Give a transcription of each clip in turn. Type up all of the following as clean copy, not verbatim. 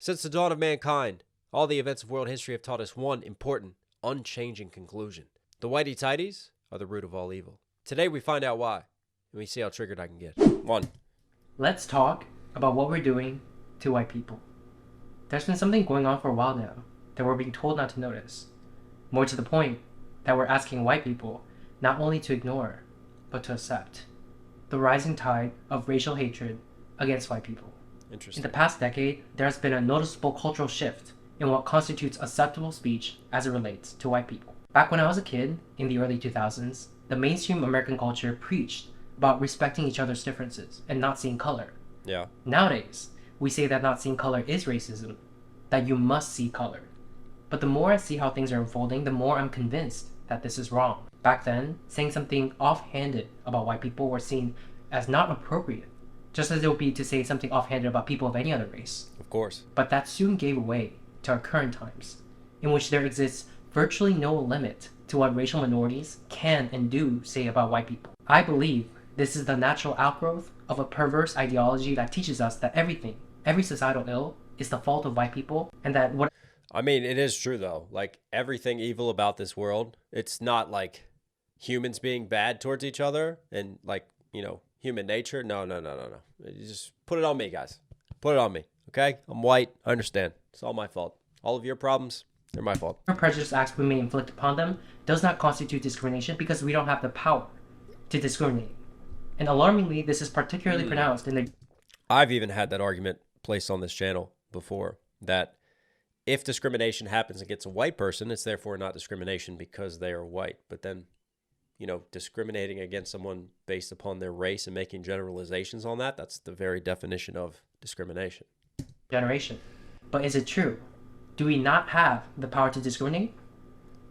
Since the dawn of mankind, all the events of world history have taught us one important, unchanging conclusion. The whitey-tighties are the root of all evil. Today we find out why, and we see how triggered I can get. 1. Let's talk about what we're doing to white people. There's been something going on for a while now that we're being told not to notice. More to the point, that we're asking white people not only to ignore, but to accept. The rising tide of racial hatred against white people. Interesting. In the past decade, there has been a noticeable cultural shift in what constitutes acceptable speech as it relates to white people. Back when I was a kid, in the early 2000s, the mainstream American culture preached about respecting each other's differences and not seeing color. Yeah. Nowadays, we say that not seeing color is racism, that you must see color. But the more I see how things are unfolding, the more I'm convinced that this is wrong. Back then, saying something offhanded about white people were seen as not appropriate, just as it would be to say something offhanded about people of any other race. Of course. But that soon gave way to our current times, in which there exists virtually no limit to what racial minorities can and do say about white people. I believe this is the natural outgrowth of a perverse ideology that teaches us that every societal ill is the fault of white people, and that what... I mean, it is true though. Like, everything evil about this world, it's not like humans being bad towards each other and like, human nature. No. You just put it on me, guys. Put it on me, okay? I'm white. I understand. It's all my fault. All of your problems, they're my fault. prejudice acts we may inflict upon them does not constitute discrimination because we don't have the power to discriminate. And alarmingly, this is particularly pronounced in the... I've even had that argument placed on this channel before, that if discrimination happens against a white person, it's therefore not discrimination because they are white. But then, discriminating against someone based upon their race and making generalizations on that, that's the very definition of discrimination. generation. But is it true? Do we not have the power to discriminate?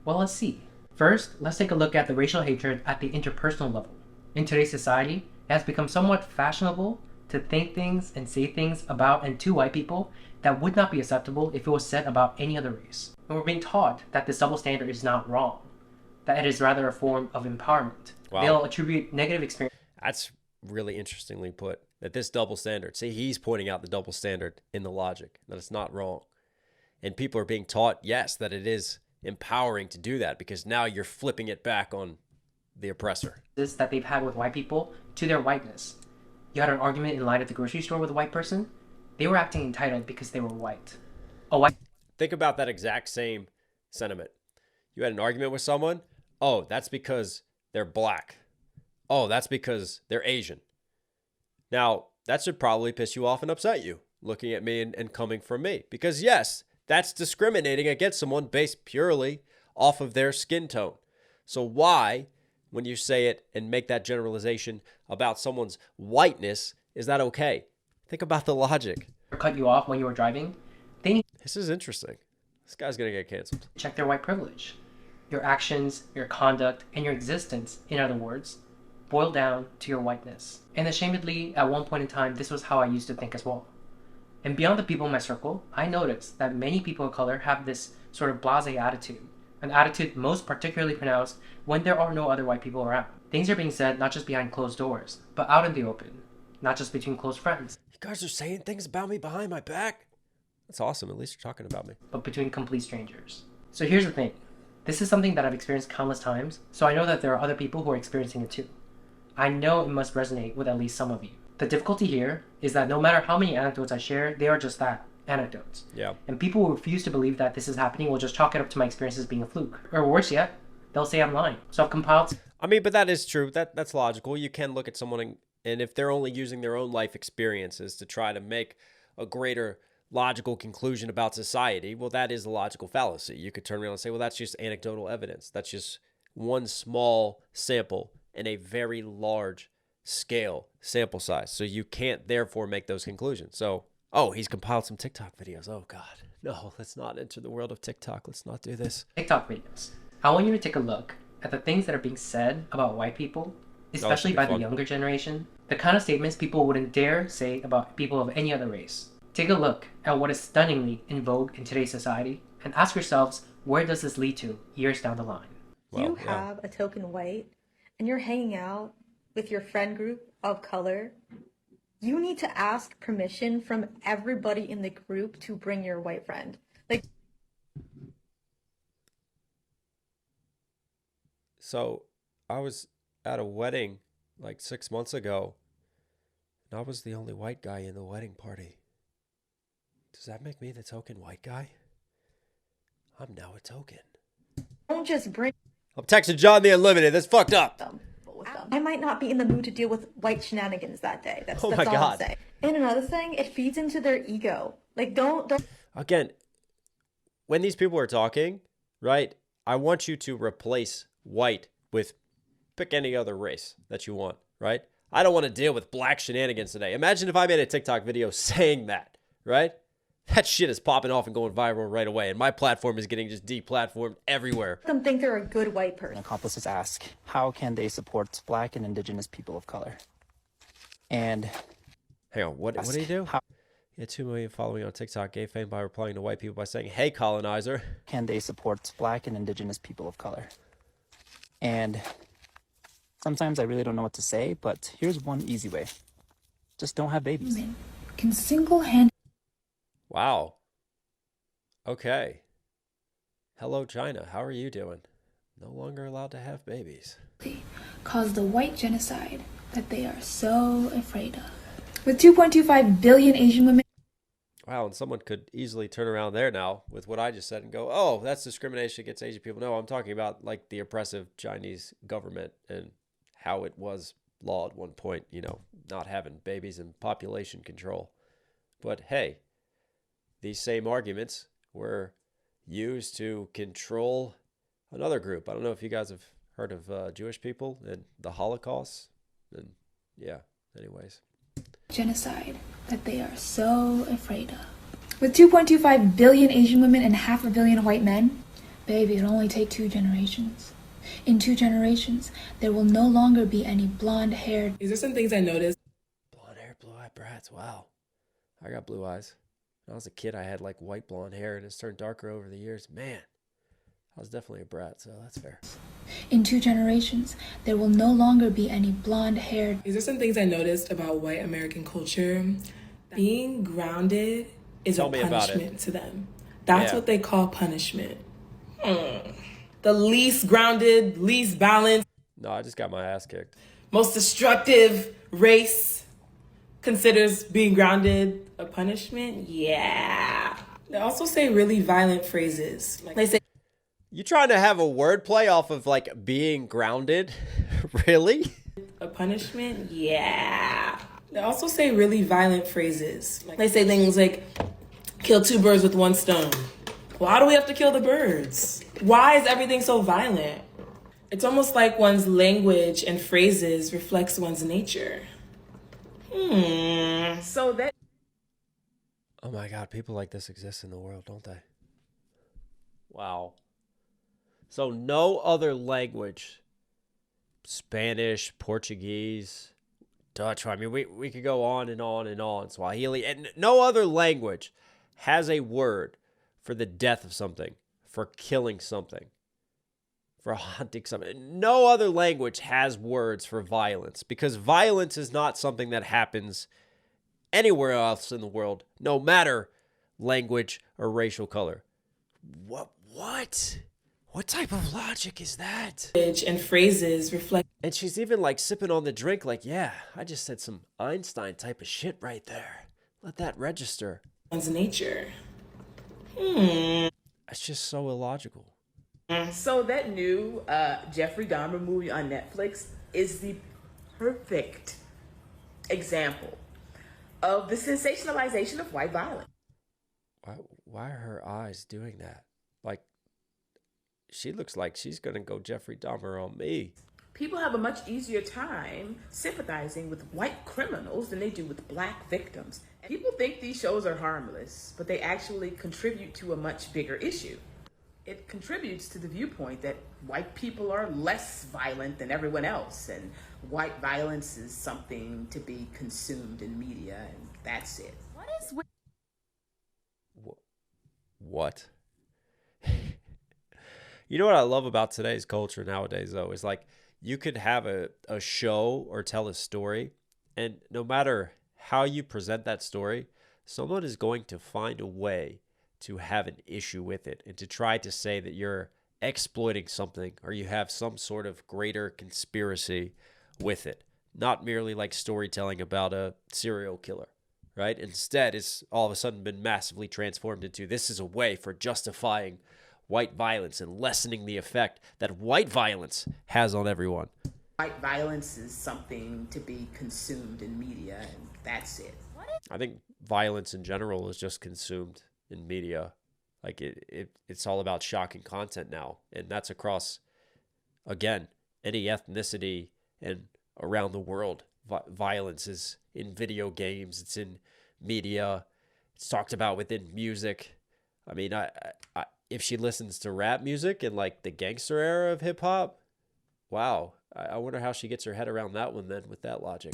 Well, let's see. First, let's take a look at the racial hatred at the interpersonal level. In today's society, it has become somewhat fashionable to think things and say things about and to white people that would not be acceptable if it was said about any other race. And we're being taught that this double standard is not wrong, that it is rather a form of empowerment. Wow. They'll attribute negative experience. That's really interestingly put, that this double standard, see, he's pointing out the double standard in the logic, that it's not wrong. And people are being taught, yes, that it is empowering to do that because now you're flipping it back on the oppressor. That they've had with white people to their whiteness. You had an argument in line at the grocery store with a white person. They were acting entitled because they were white. Think about that exact same sentiment. You had an argument with someone. Oh, that's because they're black. Oh, that's because they're Asian. Now, that should probably piss you off and upset you, looking at me and coming from me. Because yes, that's discriminating against someone based purely off of their skin tone. So why, when you say it and make that generalization about someone's whiteness, is that okay? Think about the logic. Cut you off when you were driving. They need This is interesting. This guy's going to get canceled. to check their white privilege. Your actions, your conduct, and your existence, in other words, boil down to your whiteness. And ashamedly, at one point in time, this was how I used to think as well. And beyond the people in my circle, I noticed that many people of color have this sort of blasé attitude. An attitude most particularly pronounced when there are no other white people around. Things are being said not just behind closed doors, but out in the open. Not just between close friends. You guys are saying things about me behind my back? That's awesome. At least you're talking about me. But between complete strangers. So here's the thing. This is something that I've experienced countless times, so I know that there are other people who are experiencing it too. I know it must resonate with at least some of you. The difficulty here is that no matter how many anecdotes I share, they are just that, anecdotes. Yeah. And people who refuse to believe that this is happening will just chalk it up to my experiences being a fluke. Or worse yet, they'll say I'm lying. So I've compiled... I mean, but that is true. That's logical. You can look at someone and if they're only using their own life experiences to try to make a greater logical conclusion about society, well, that is a logical fallacy. You could turn around and say, well, that's just anecdotal evidence. That's just one small sample in a very large scale sample size. So you can't therefore make those conclusions. So, oh, he's compiled some TikTok videos. Oh, God. No, let's not enter the world of TikTok. Let's not do this. TikTok videos. I want you to take a look at the things that are being said about white people, especially by the younger generation. The kind of statements people wouldn't dare say about people of any other race. Take a look at what is stunningly in vogue in today's society and ask yourselves, where does this lead to years down the line? Well, you have a token white and you're hanging out with your friend group of color You need to ask permission from everybody in the group to bring your white friend. Like, So I was at a wedding like 6 months ago, and I was the only white guy in the wedding party. Does that make me the token white guy? I'm now a token. don't just bring I'm texting John the Unlimited. That's fucked up. them, but with them. I might not be in the mood to deal with white shenanigans that day. That's Oh that's my all God. I'm saying. And another thing, it feeds into their ego. Like, don't Again, when these people are talking, right, I want you to replace white with pick any other race that you want, right? I don't want to deal with black shenanigans today. Imagine if I made a TikTok video saying that, right? That shit is popping off and going viral right away. And my platform is getting just deplatformed everywhere. let them think they're a good white person. Accomplices ask, how can they support Black and Indigenous people of color? And Hang on, what did he do? He had 2 million following on TikTok, gay fame by replying to white people by saying, "Hey, colonizer." can they support Black and Indigenous people of color? And sometimes I really don't know what to say, but here's one easy way. Just don't have babies. Women can single-handedly Wow. Okay. Hello, China. How are you doing? No longer allowed to have babies. cause the white genocide that they are so afraid of. With 2.25 billion Asian women Wow, and someone could easily turn around there now with what I just said and go, "Oh, that's discrimination against Asian people." No, I'm talking about like the oppressive Chinese government and how it was law at one point, not having babies and population control. But hey, these same arguments were used to control another group. I don't know if you guys have heard of Jewish people and the Holocaust. And yeah, anyways. genocide that they are so afraid of. With 2.25 billion Asian women and 500 million white men, baby, it'll only take 2 generations. In 2 generations, there will no longer be any blonde-haired. These are some things I noticed. Blonde hair, blue-eyed brats. Wow. I got blue eyes. When I was a kid, I had like white blonde hair and it's turned darker over the years. Man, I was definitely a brat, so that's fair. In 2 generations, there will no longer be any blonde-haired. These are some things I noticed about white American culture. Being grounded is Tell a me about it. punishment to them. That's Yeah. what they call punishment. The least grounded, least balanced, No, I just got my ass kicked. most destructive race considers being grounded a punishment. Yeah. They also say really violent phrases. Like they say, You trying to have a wordplay off of like being grounded? Really? a punishment? Yeah. They also say really violent phrases. Like they say things like, kill 2 birds with 1 stone. Why do we have to kill the birds? Why is everything so violent? It's almost like one's language and phrases reflects one's nature. So that Oh my God, people like this exist in the world, don't they? Wow. So no other language, Spanish, Portuguese, Dutch, I mean, we could go on and on and on, Swahili, and no other language has a word for the death of something, for killing something, for hunting something. No other language has words for violence because violence is not something that happens anywhere else in the world, no matter language or racial color. What? What type of logic is that? language and phrases reflect And she's even like sipping on the drink like, yeah, I just said some Einstein type of shit right there. Let that register. one's nature. That's just so illogical. So that new Jeffrey Dahmer movie on Netflix is the perfect example of the sensationalization of white violence. Why are her eyes doing that? Like, she looks like she's going to go Jeffrey Dahmer on me. People have a much easier time sympathizing with white criminals than they do with black victims. People think these shows are harmless, but they actually contribute to a much bigger issue. It contributes to the viewpoint that white people are less violent than everyone else, and white violence is something to be consumed in media, and that's it. What is with What? You know what I love about today's culture nowadays, though, is like you could have a show or tell a story, and no matter how you present that story, someone is going to find a way to have an issue with it and to try to say that you're exploiting something or you have some sort of greater conspiracy with it. Not merely like storytelling about a serial killer, right? Instead, it's all of a sudden been massively transformed into this is a way for justifying white violence and lessening the effect that white violence has on everyone. White violence is something to be consumed in media, and that's it. I think violence in general is just consumed in media. Like it's all about shocking content now. And that's across, again, any ethnicity and around the world. Violence is in video games. It's in media. It's talked about within music. I mean, I if she listens to rap music and like the gangster era of hip hop, wow. I wonder how she gets her head around that one then with that logic.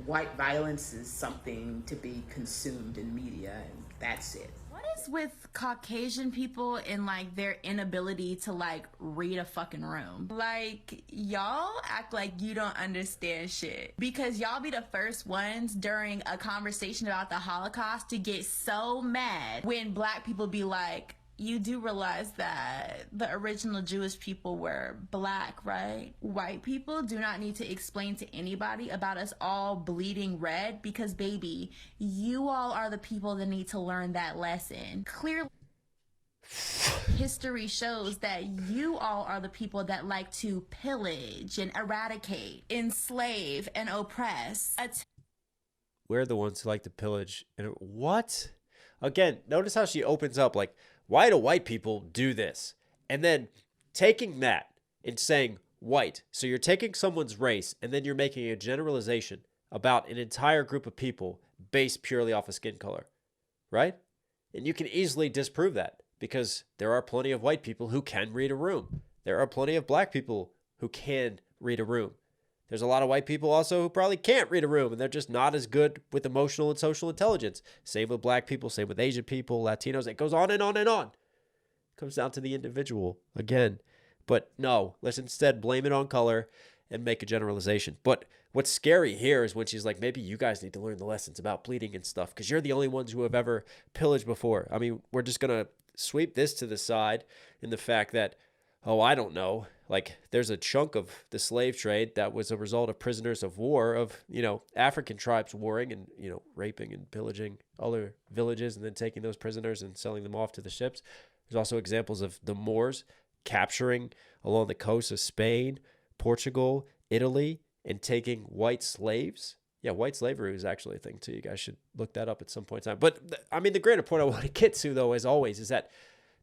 White violence is something to be consumed in media, and that's it. What is with Caucasian people and like their inability to like read a fucking room? Like, y'all act like you don't understand shit because y'all be the first ones during a conversation about the Holocaust to get so mad when black people be like, you do realize that the original Jewish people were black, right? White people do not need to explain to anybody about us all bleeding red because, baby, you all are the people that need to learn that lesson. Clearly, history shows that you all are the people that like to pillage and eradicate, enslave and oppress. We're the ones who like to pillage. And what? Again, notice how she opens up like, why do white people do this? And then taking that and saying white. So you're taking someone's race and then you're making a generalization about an entire group of people based purely off of skin color, right? And you can easily disprove that because there are plenty of white people who can read a room. There are plenty of black people who can read a room. There's a lot of white people also who probably can't read a room and they're just not as good with emotional and social intelligence. Same with black people, same with Asian people, Latinos. It goes on and on and on. It comes down to the individual again. But no, let's instead blame it on color and make a generalization. But what's scary here is when she's like, maybe you guys need to learn the lessons about bleeding and stuff because you're the only ones who have ever pillaged before. I mean, we're just going to sweep this to the side in the fact that, oh, I don't know. Like there's a chunk of the slave trade that was a result of prisoners of war of, African tribes warring and, raping and pillaging other villages and then taking those prisoners and selling them off to the ships. There's also examples of the Moors capturing along the coast of Spain, Portugal, Italy, and taking white slaves. Yeah, white slavery is actually a thing too. You guys should look that up at some point in time. But the greater point I want to get to though, as always, is that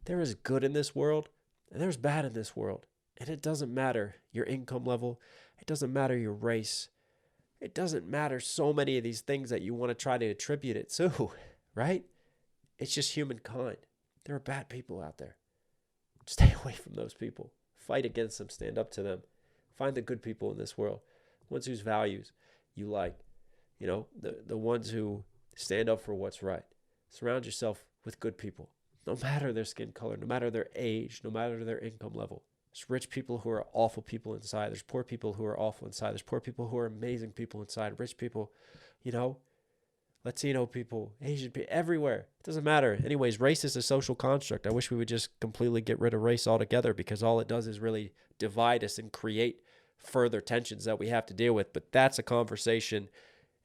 there is good in this world and there's bad in this world. And it doesn't matter your income level. It doesn't matter your race. It doesn't matter so many of these things that you want to try to attribute it to, right? It's just humankind. There are bad people out there. Stay away from those people. Fight against them. Stand up to them. Find the good people in this world. Ones whose values you like. The ones who stand up for what's right. Surround yourself with good people. No matter their skin color, no matter their age, no matter their income level. There's rich people who are awful people inside. There's poor people who are awful inside. There's poor people who are amazing people inside. Rich people, Latino people, Asian people, everywhere. It doesn't matter. Anyways, race is a social construct. I wish we would just completely get rid of race altogether because all it does is really divide us and create further tensions that we have to deal with. But that's a conversation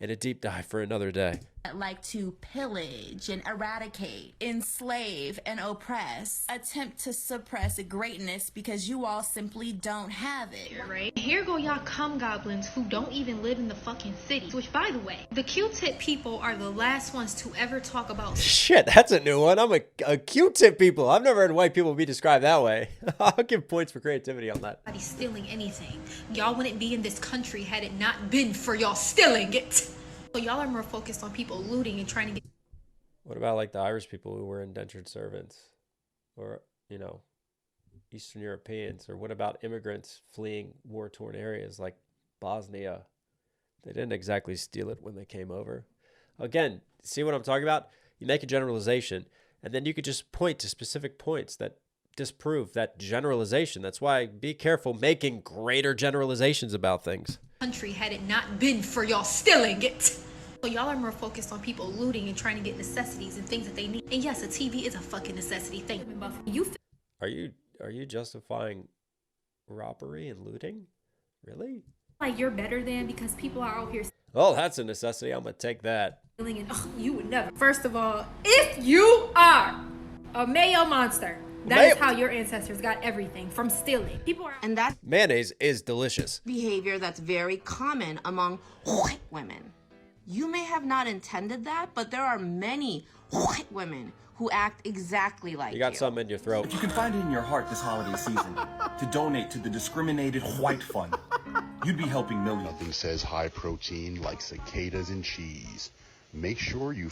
and a deep dive for another day. Like to pillage and eradicate, enslave and oppress, attempt to suppress greatness because you all simply don't have it. Right? Here go y'all cum goblins who don't even live in the fucking city. Which, by the way, the Q-tip people are the last ones to ever talk about. Shit, that's a new one. I'm a Q-tip people. I've never heard white people be described that way. I'll give points for creativity on that. Stealing anything. Y'all wouldn't be in this country had it not been for y'all stealing it. So y'all are more focused on people looting and trying to get... What about like the Irish people who were indentured servants? Or, Eastern Europeans? Or what about immigrants fleeing war-torn areas like Bosnia? They didn't exactly steal it when they came over. Again, see what I'm talking about? You make a generalization, and then you could just point to specific points that disprove that generalization. That's why be careful making greater generalizations about things. Country had it not been for y'all stealing it. So y'all are more focused on people looting and trying to get necessities and things that they need. And yes, a TV is a fucking necessity. Thank you. Are you justifying robbery and looting? Really? Like you're better than because people are out here Oh, that's a necessity. I'm gonna take that. stealing and you would never. First of all, if you are a mayo monster, that is how your ancestors got everything from stealing. People are And that's Mayonnaise is delicious. behavior that's very common among white women. You may have not intended that, but there are many white women who act exactly like You got something in your throat. If you can find it in your heart this holiday season to donate to the Discriminated White Fund, you'd be helping millions. Nothing says high protein like cicadas and cheese. Make sure you...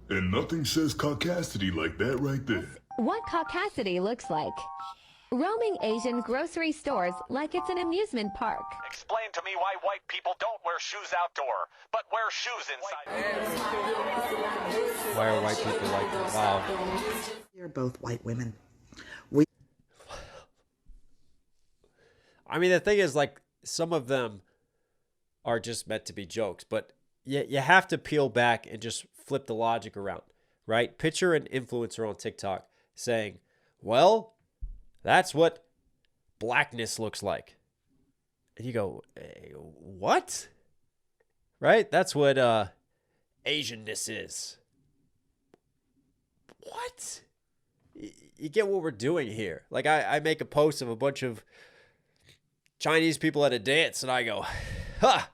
And nothing says caucasity like that right there. What caucasity looks like. Roaming Asian grocery stores like it's an amusement park. Explain to me why white people don't wear shoes outdoor, but wear shoes inside. Why are white people like this? Wow. They're both white women. I mean, the thing is, like, some of them are just meant to be jokes, but you have to peel back and just flip the logic around, right? Picture an influencer on TikTok saying, well, that's what blackness looks like. And you go, hey, what? Right? That's what Asianness is. What? You get what we're doing here. Like, I make a post of a bunch of Chinese people at a dance, and I go, ha!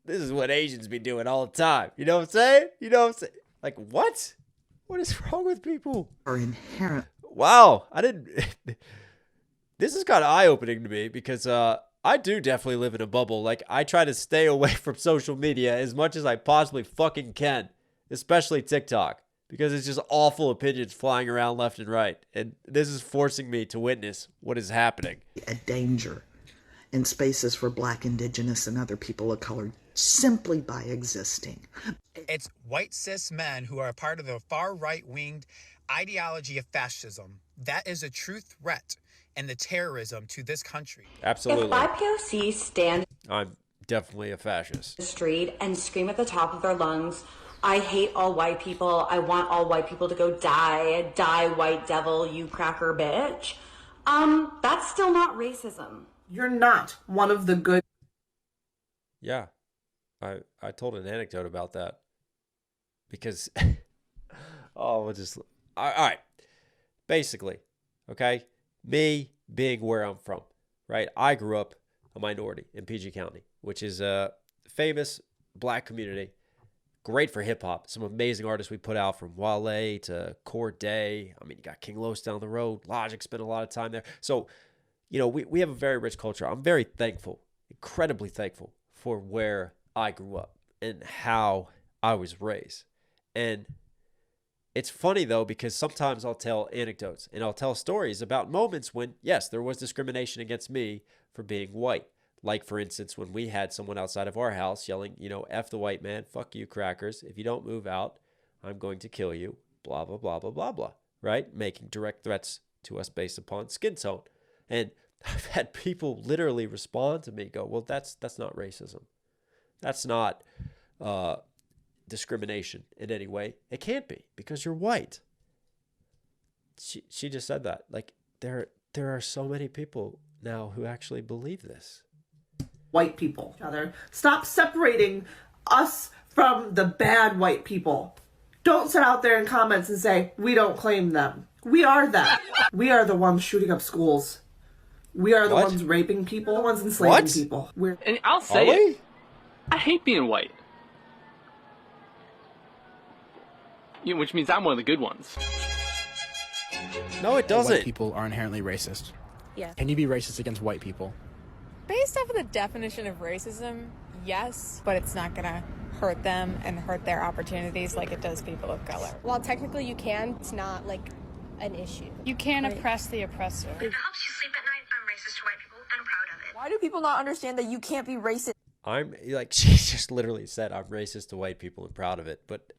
This is what Asians be doing all the time. You know what I'm saying? You know what I'm saying? Like, what? What is wrong with people? Are inherent. Wow. I didn't... This is kind of eye-opening to me because I do definitely live in a bubble. Like, I try to stay away from social media as much as I possibly fucking can, especially TikTok, because it's just awful opinions flying around left and right. And this is forcing me to witness what is happening. A danger in spaces for Black, Indigenous, and other people of color simply by existing. It's white cis men who are a part of the far right-winged ideology of fascism. That is a true threat and the terrorism to this country. Absolutely. If BIPOC stand I'm definitely a fascist. the street and scream at the top of their lungs, I hate all white people, I want all white people to go die, die white devil, you cracker bitch, that's still not racism. You're not one of the good. Yeah. I told an anecdote about that because, all right. Basically, okay, me being where I'm from, right? I grew up a minority in PG County, which is a famous Black community. Great for hip hop. Some amazing artists we put out, from Wale to Corday. I mean, you got King Los down the road. Logic spent a lot of time there. So, you know, we have a very rich culture. I'm very thankful, incredibly thankful for where I grew up and how I was raised. And it's funny, though, because sometimes I'll tell anecdotes and I'll tell stories about moments when, yes, there was discrimination against me for being white. Like, for instance, when we had someone outside of our house yelling, you know, F the white man, fuck you crackers. If you don't move out, I'm going to kill you, blah, blah, blah, blah, blah, blah, right? Making direct threats to us based upon skin tone. And I've had people literally respond to me, go, well, that's not racism. That's not discrimination in any way. It can't be because you're white. She just said that. Like, there are so many people now who actually believe this. White people. Stop separating us from the bad white people. Don't sit out there in comments and say, we don't claim them. We are them. We are the ones shooting up schools. We are the ones raping people, the ones enslaving people. And I'll say it. I hate being white. You know, which means I'm one of the good ones. No, it doesn't. White people are inherently racist. Yeah. Can you be racist against white people? Based off of the definition of racism, yes, but it's not gonna hurt them and hurt their opportunities like it does people of color. While technically you can, it's not like an issue. You can't oppress the oppressor. It helps you sleep at night. I'm racist to white people and I'm proud of it. Why do people not understand that you can't be racist? I'm like, she just literally said, I'm racist to white people and proud of it, but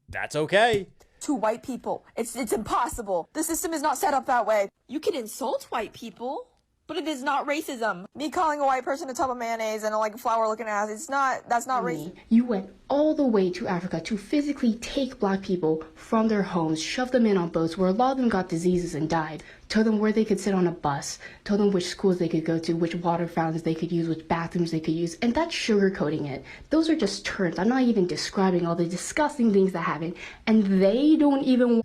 that's okay. To white people. It's impossible. The system is not set up that way. You can insult white people. But it is not racism. Me calling a white person a tub of mayonnaise and a flower-looking ass, that's not racist. You went all the way to Africa to physically take black people from their homes, shove them in on boats where a lot of them got diseases and died, told them where they could sit on a bus, told them which schools they could go to, which water fountains they could use, which bathrooms they could use, and that's sugarcoating it. Those are just terms. I'm not even describing all the disgusting things that happen, and they don't even...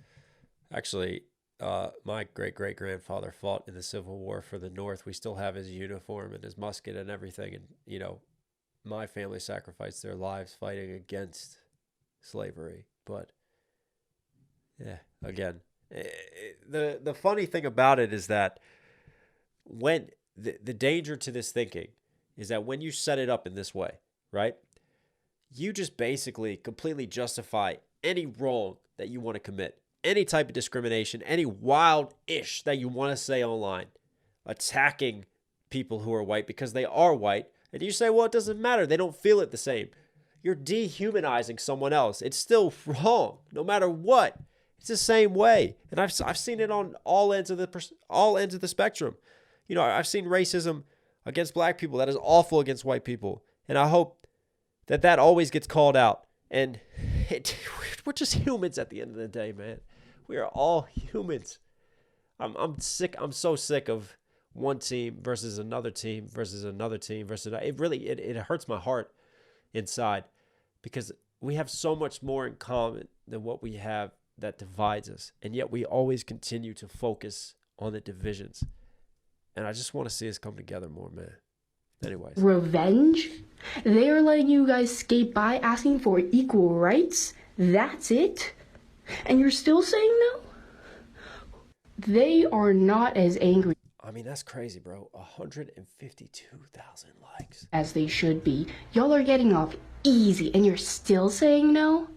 Actually, my great-great-grandfather fought in the Civil War for the North. We still have his uniform and his musket and everything. And, my family sacrificed their lives fighting against slavery. But, yeah, again, the funny thing about it is that when the danger to this thinking is that when you set it up in this way, right, you just basically completely justify any wrong that you want to commit. Any type of discrimination, any wild-ish that you want to say online, attacking people who are white because they are white, and you say, well, it doesn't matter. They don't feel it the same. You're dehumanizing someone else. It's still wrong, no matter what. It's the same way, and I've seen it on all ends of the spectrum. I've seen racism against black people that is awful against white people, and I hope that always gets called out. And we're just humans at the end of the day, man. We are all humans. I'm sick. I'm so sick of one team versus another team versus another team versus it hurts my heart inside because we have so much more in common than what we have that divides us. And yet we always continue to focus on the divisions. And I just want to see us come together more, man. Anyways. Revenge? They are letting you guys skate by asking for equal rights? That's it? And you're still saying no? They are not as angry. I mean, that's crazy, bro. 152,000 likes. As they should be. Y'all are getting off easy and you're still saying no?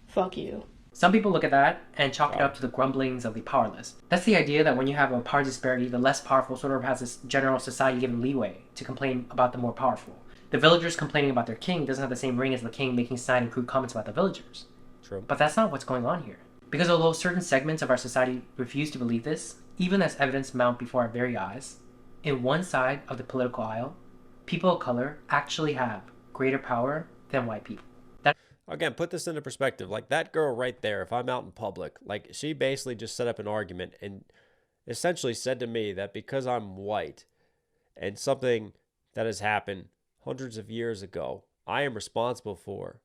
Fuck you. Some people look at that and chalk it up to the grumblings of the powerless. That's the idea that when you have a power disparity, the less powerful sort of has this general society given leeway to complain about the more powerful. The villagers complaining about their king doesn't have the same ring as the king making snide and crude comments about the villagers. True. But that's not what's going on here. Because although certain segments of our society refuse to believe this, even as evidence mount before our very eyes, in one side of the political aisle, people of color actually have greater power than white people. Again, put this into perspective. Like that girl right there, if I'm out in public, like she basically just set up an argument and essentially said to me that because I'm white and something that has happened hundreds of years ago, I am responsible for.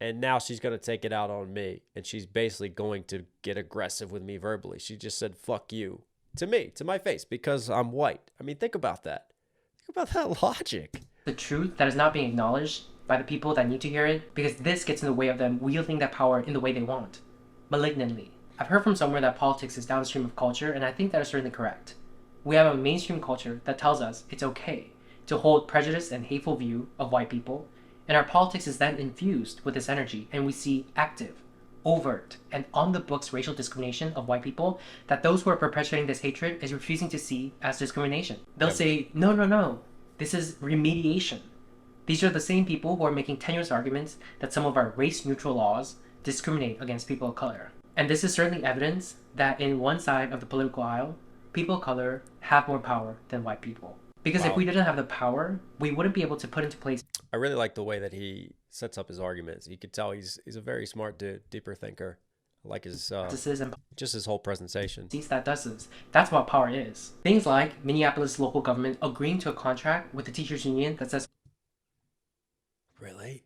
And now she's going to take it out on me. And she's basically going to get aggressive with me verbally. She just said, fuck you to me, to my face, because I'm white. I mean, think about that. Think about that logic. The truth that is not being acknowledged by the people that need to hear it, because this gets in the way of them wielding that power in the way they want, malignantly. I've heard from somewhere that politics is downstream of culture, and I think that is certainly correct. We have a mainstream culture that tells us it's okay to hold prejudice and hateful view of white people, and our politics is then infused with this energy, and we see active, overt, and on-the-books racial discrimination of white people that those who are perpetuating this hatred is refusing to see as discrimination. They'll say, no, this is remediation. These are the same people who are making tenuous arguments that some of our race-neutral laws discriminate against people of color. And this is certainly evidence that in one side of the political aisle, people of color have more power than white people. Because if we didn't have the power, we wouldn't be able to put into place... I really like the way that he sets up his arguments. You could tell he's a very smart dude, deeper thinker. I like his just his whole presentation. That does this. That's what power is. Things like Minneapolis local government agreeing to a contract with the teachers union that says... Really?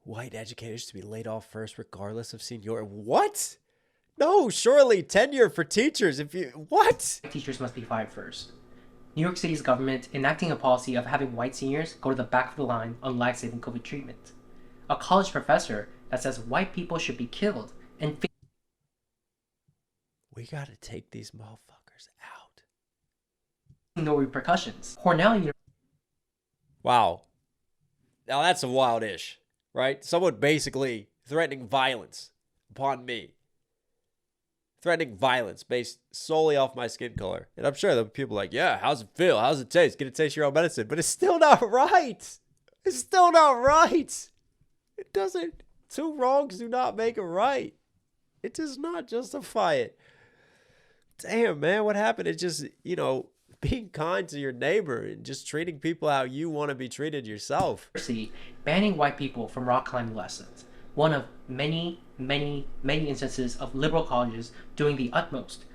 White educators to be laid off first regardless of seniority? What? No, surely tenure for teachers if you... What? Teachers must be fired first. New York City's government enacting a policy of having white seniors go to the back of the line on life-saving COVID treatment. A college professor that says white people should be killed and... We gotta take these motherfuckers out. No repercussions. Cornell... Wow. Now that's a wild-ish, right? Someone basically threatening violence upon me. Threatening violence based solely off my skin color. And I'm sure there are people like, yeah, how's it feel? How's it taste? Get to taste your own medicine. But it's still not right. It's still not right. It doesn't. Two wrongs do not make a right. It does not justify it. Damn, man, what happened? It just, being kind to your neighbor and just treating people how you want to be treated yourself. Banning white people from rock climbing lessons. One of many, many, many instances of liberal colleges doing the utmost.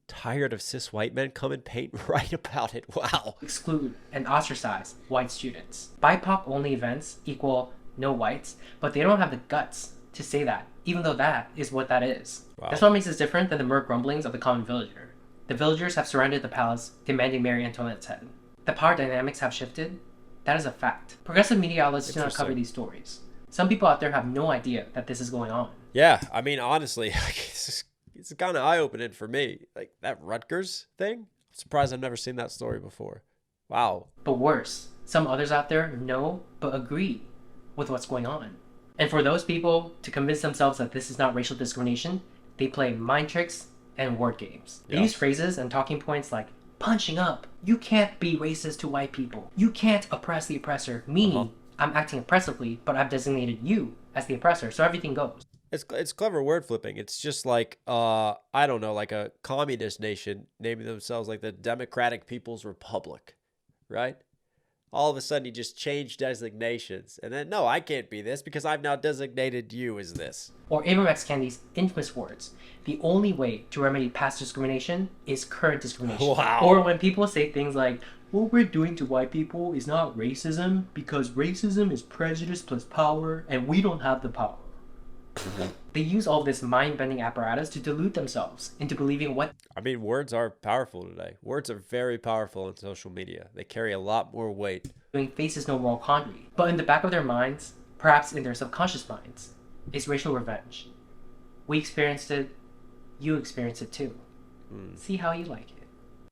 Tired of cis white men? Come and paint right about it. Wow. Exclude and ostracize white students. BIPOC only events equal no whites, but they don't have the guts to say that, even though that is what that is. Wow. That's what makes us different than the mere grumblings of the common villager. The villagers have surrounded the palace, demanding Marie Antoinette's head. The power dynamics have shifted. That is a fact. Progressive media outlets do not cover these stories. Some people out there have no idea that this is going on. Yeah, I mean, honestly, it's kind of eye-opening for me. Like, that Rutgers thing? I'm surprised I've never seen that story before. Wow. But worse, some others out there know but agree with what's going on. And for those people to convince themselves that this is not racial discrimination, they play mind tricks and word games. They use phrases and talking points like punching up. You can't be racist to white people. You can't oppress the oppressor, meaning I'm acting oppressively, but I've designated you as the oppressor, so everything goes. It's clever word flipping. It's just like, I don't know, like a communist nation naming themselves like the Democratic People's Republic, right? All of a sudden you just change designations. And then, no, I can't be this because I've now designated you as this. Or Ibram X. Kendi's infamous words, the only way to remedy past discrimination is current discrimination. Wow. Or when people say things like, what we're doing to white people is not racism because racism is prejudice plus power and we don't have the power. They use all this mind-bending apparatus to delude themselves into believing what... I mean, words are powerful today. Words are very powerful on social media. They carry a lot more weight. Doing faces no moral quandary. But in the back of their minds, perhaps in their subconscious minds, is racial revenge. We experienced it. You experienced it too. See how you like it.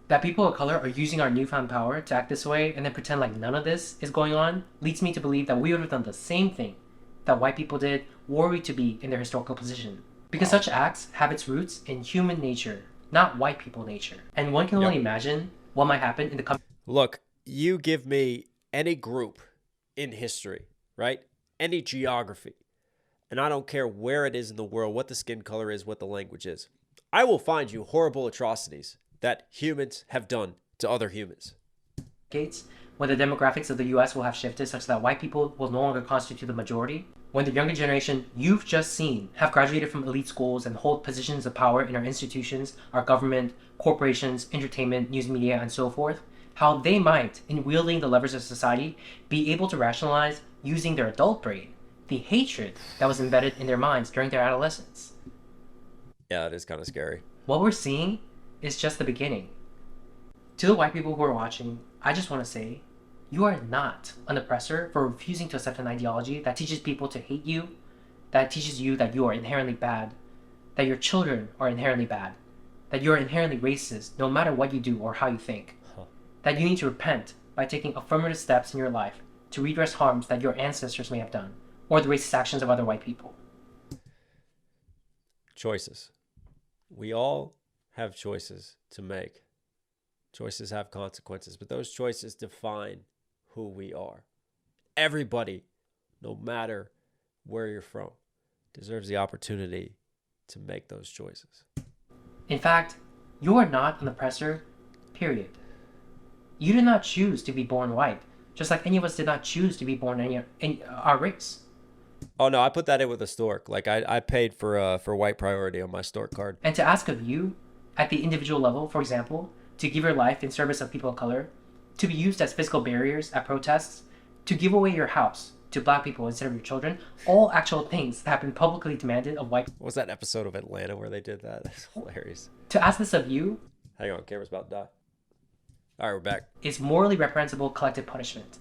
That people of color are using our newfound power to act this way and then pretend like none of this is going on leads me to believe that we would have done the same thing that white people did were we to be in their historical position. Because such acts have its roots in human nature, not white people nature. And one can only imagine what might happen in the coming... Look, you give me any group in history, right? Any geography. And I don't care where it is in the world, what the skin color is, what the language is. I will find you horrible atrocities that humans have done to other humans. When the demographics of the US will have shifted such that white people will no longer constitute the majority, when the younger generation you've just seen have graduated from elite schools and hold positions of power in our institutions, our government, corporations, entertainment, news media, and so forth, how they might, in wielding the levers of society, be able to rationalize, using their adult brain, the hatred that was embedded in their minds during their adolescence. Yeah, it is kind of scary. What we're seeing is just the beginning. To the white people who are watching, I just want to say, you are not an oppressor for refusing to accept an ideology that teaches people to hate you, that teaches you that you are inherently bad, that your children are inherently bad, that you are inherently racist no matter what you do or how you think, that you need to repent by taking affirmative steps in your life to redress harms that your ancestors may have done, or the racist actions of other white people. Choices. We all have choices to make. Choices have consequences, but those choices define who we are. Everybody, no matter where you're from, deserves the opportunity to make those choices. In fact, you are not an oppressor, period. You did not choose to be born white, just like any of us did not choose to be born in our race. Oh no, I put that in with a stork. Like I paid for white priority on my stork card. And to ask of you, at the individual level, for example, to give your life in service of people of color, to be used as physical barriers at protests, to give away your house to black people instead of your children, all actual things that have been publicly demanded of white... What was that episode of Atlanta where they did that? That's hilarious. To ask this of you... Hang on, camera's about to die. All right, we're back. ...is morally reprehensible collective punishment.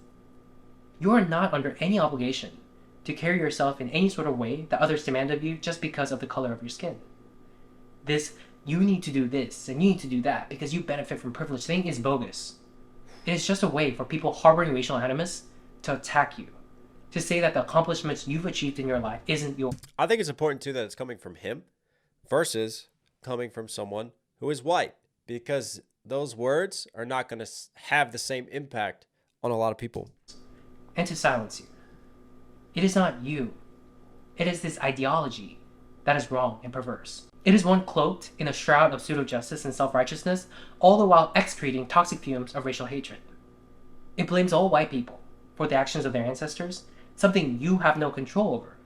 You are not under any obligation to carry yourself in any sort of way that others demand of you just because of the color of your skin. This, you need to do this and you need to do that because you benefit from privilege thing is bogus. It is just a way for people harboring racial animus to attack you, to say that the accomplishments you've achieved in your life isn't your... I think it's important too that it's coming from him versus coming from someone who is white, because those words are not going to have the same impact on a lot of people. And to silence you. It is not you. It is this ideology that is wrong and perverse. It is one cloaked in a shroud of pseudo-justice and self-righteousness, all the while excreting toxic fumes of racial hatred. It blames all white people for the actions of their ancestors, something you have no control over,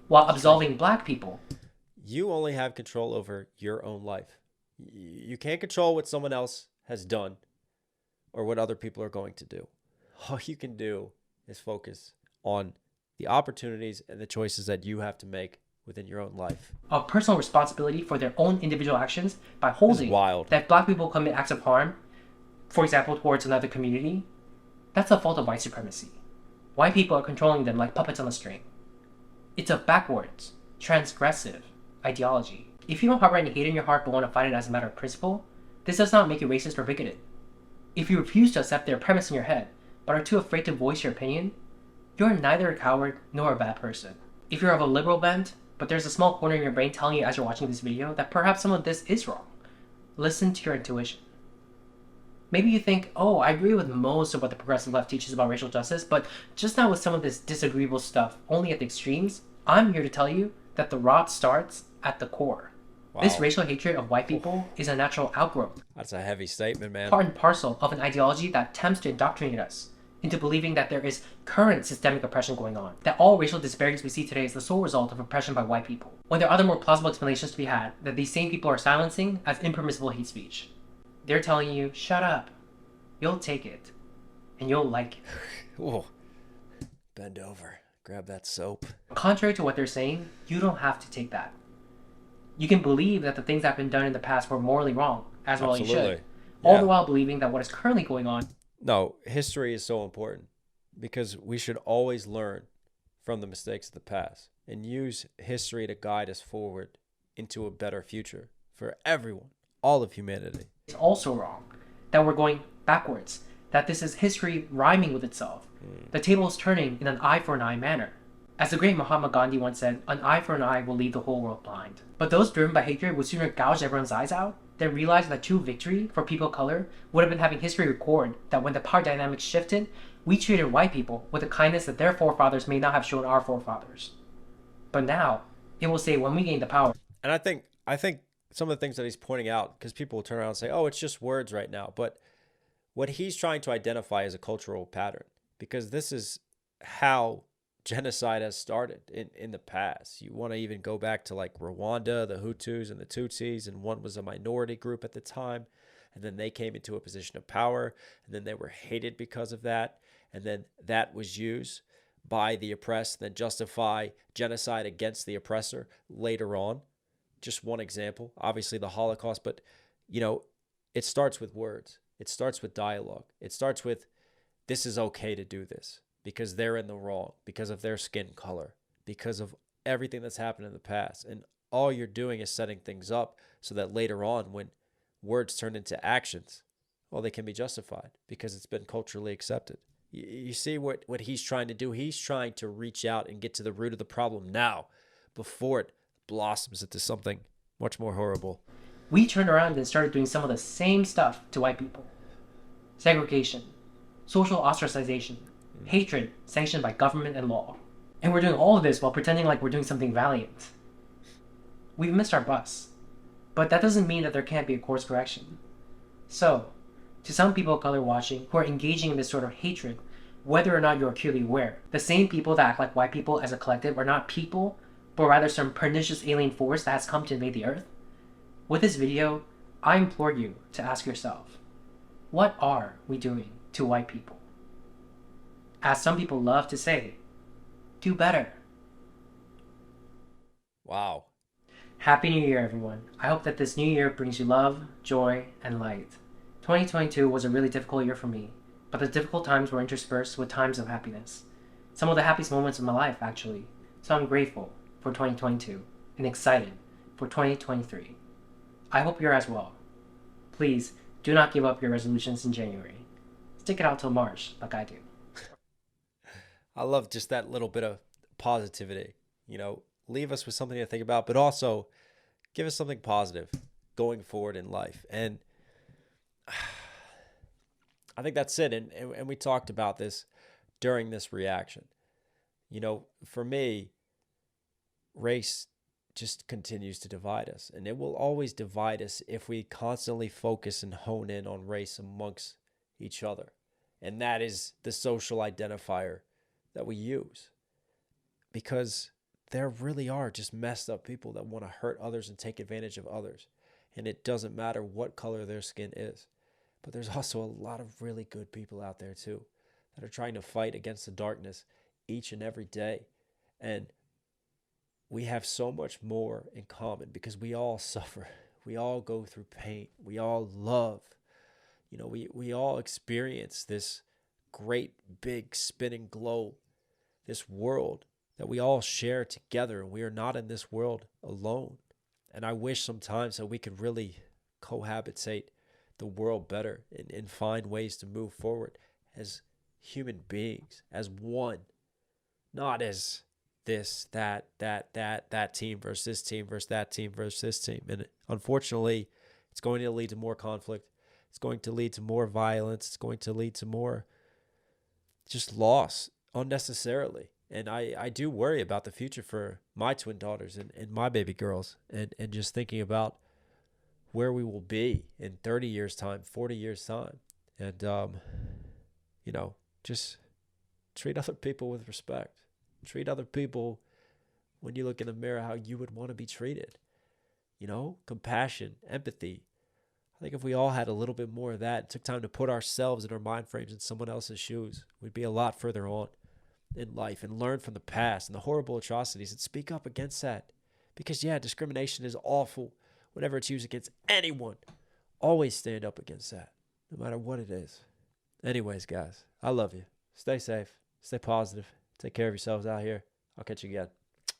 while absolving black people. You only have control over your own life. You can't control what someone else has done or what other people are going to do. All you can do is focus on the opportunities and the choices that you have to make within your own life. Of personal responsibility for their own individual actions by holding that black people commit acts of harm, for example, towards another community, that's the fault of white supremacy. White people are controlling them like puppets on a string. It's a backwards, transgressive ideology. If you don't harbor any hate in your heart but want to fight it as a matter of principle, this does not make you racist or bigoted. If you refuse to accept their premise in your head, but are too afraid to voice your opinion, you're neither a coward nor a bad person. If you're of a liberal bent, but there's a small corner in your brain telling you as you're watching this video that perhaps some of this is wrong, listen to your intuition. Maybe you think, oh, I agree with most of what the progressive left teaches about racial justice, but just not with some of this disagreeable stuff, only at the extremes. I'm here to tell you that the rot starts at the core. Wow. This racial hatred of white people is a natural outgrowth. That's a heavy statement, man. Part and parcel of an ideology that attempts to indoctrinate us into believing that there is current systemic oppression going on, that all racial disparities we see today is the sole result of oppression by white people, when there are other more plausible explanations to be had that these same people are silencing as impermissible hate speech. They're telling you, shut up, you'll take it, and you'll like it. Whoa. Bend over, grab that soap. Contrary to what they're saying, you don't have to take that. You can believe that the things that have been done in the past were morally wrong, as well you should, all the while believing that what is currently going on. No, history is so important because we should always learn from the mistakes of the past and use history to guide us forward into a better future for everyone, all of humanity. It's also wrong that we're going backwards, that this is history rhyming with itself. The table is turning in an eye for an eye manner. As the great Mahatma Gandhi once said, an eye for an eye will leave the whole world blind. But those driven by hatred would sooner gouge everyone's eyes out than realize that true victory for people of color would have been having history record that when the power dynamics shifted, we treated white people with the kindness that their forefathers may not have shown our forefathers. But now, it will say when we gain the power. And I think some of the things that he's pointing out, because people will turn around and say, oh, it's just words right now. But what he's trying to identify is a cultural pattern, because this is how genocide has started in the past. You want to even go back to like Rwanda, the Hutus and the Tutsis, and one was a minority group at the time, and then they came into a position of power, and then they were hated because of that, and then that was used by the oppressed, then justify genocide against the oppressor later on. Just one example, obviously the Holocaust, but it starts with words. It starts with dialogue. It starts with, this is okay to do this because they're in the wrong, because of their skin color, because of everything that's happened in the past. And all you're doing is setting things up so that later on, when words turn into actions, well, they can be justified because it's been culturally accepted. You see what he's trying to do? He's trying to reach out and get to the root of the problem now before it blossoms into something much more horrible. We turned around and started doing some of the same stuff to white people. Segregation, social ostracization, hatred sanctioned by government and law. And we're doing all of this while pretending like we're doing something valiant. We've missed our bus. But that doesn't mean that there can't be a course correction. So, to some people of color watching who are engaging in this sort of hatred, whether or not you're acutely aware, the same people that act like white people as a collective are not people, but rather some pernicious alien force that has come to invade the earth. With this video, I implore you to ask yourself, what are we doing to white people? As some people love to say, do better. Wow. Happy New Year, everyone. I hope that this new year brings you love, joy, and light. 2022 was a really difficult year for me, but the difficult times were interspersed with times of happiness. Some of the happiest moments of my life, actually. So I'm grateful for 2022 and excited for 2023. I hope you're as well. Please do not give up your resolutions in January. Stick it out till March, like I do. I love just that little bit of positivity. Leave us with something to think about, but also give us something positive going forward in life. And I think that's it. And we talked about this during this reaction. For me, race just continues to divide us. And it will always divide us if we constantly focus and hone in on race amongst each other. And that is the social identifier that we use. Because there really are just messed up people that want to hurt others and take advantage of others. And it doesn't matter what color their skin is. But there's also a lot of really good people out there too that are trying to fight against the darkness each and every day. And we have so much more in common because we all suffer. We all go through pain. We all love. You know, we all experience this great big spinning globe, this world that we all share together, and we are not in this world alone. And I wish sometimes that we could really cohabitate the world better and find ways to move forward as human beings, as one, not as this, that team versus this team versus that team versus this team. And unfortunately, it's going to lead to more conflict. It's going to lead to more violence. It's going to lead to more just loss unnecessarily. And I do worry about the future for my twin daughters and my baby girls, and just thinking about where we will be in 30 years' time, 40 years' time. And, you know, just treat other people with respect. Treat other people, when you look in the mirror, how you would want to be treated. You know, compassion, empathy. I think if we all had a little bit more of that, took time to put ourselves and our mind frames in someone else's shoes, we'd be a lot further on in life and learn from the past and the horrible atrocities and speak up against that. Because, yeah, discrimination is awful whenever it's used against anyone. Always stand up against that, no matter what it is. Anyways, guys, I love you. Stay safe. Stay positive. Take care of yourselves out here. I'll catch you again.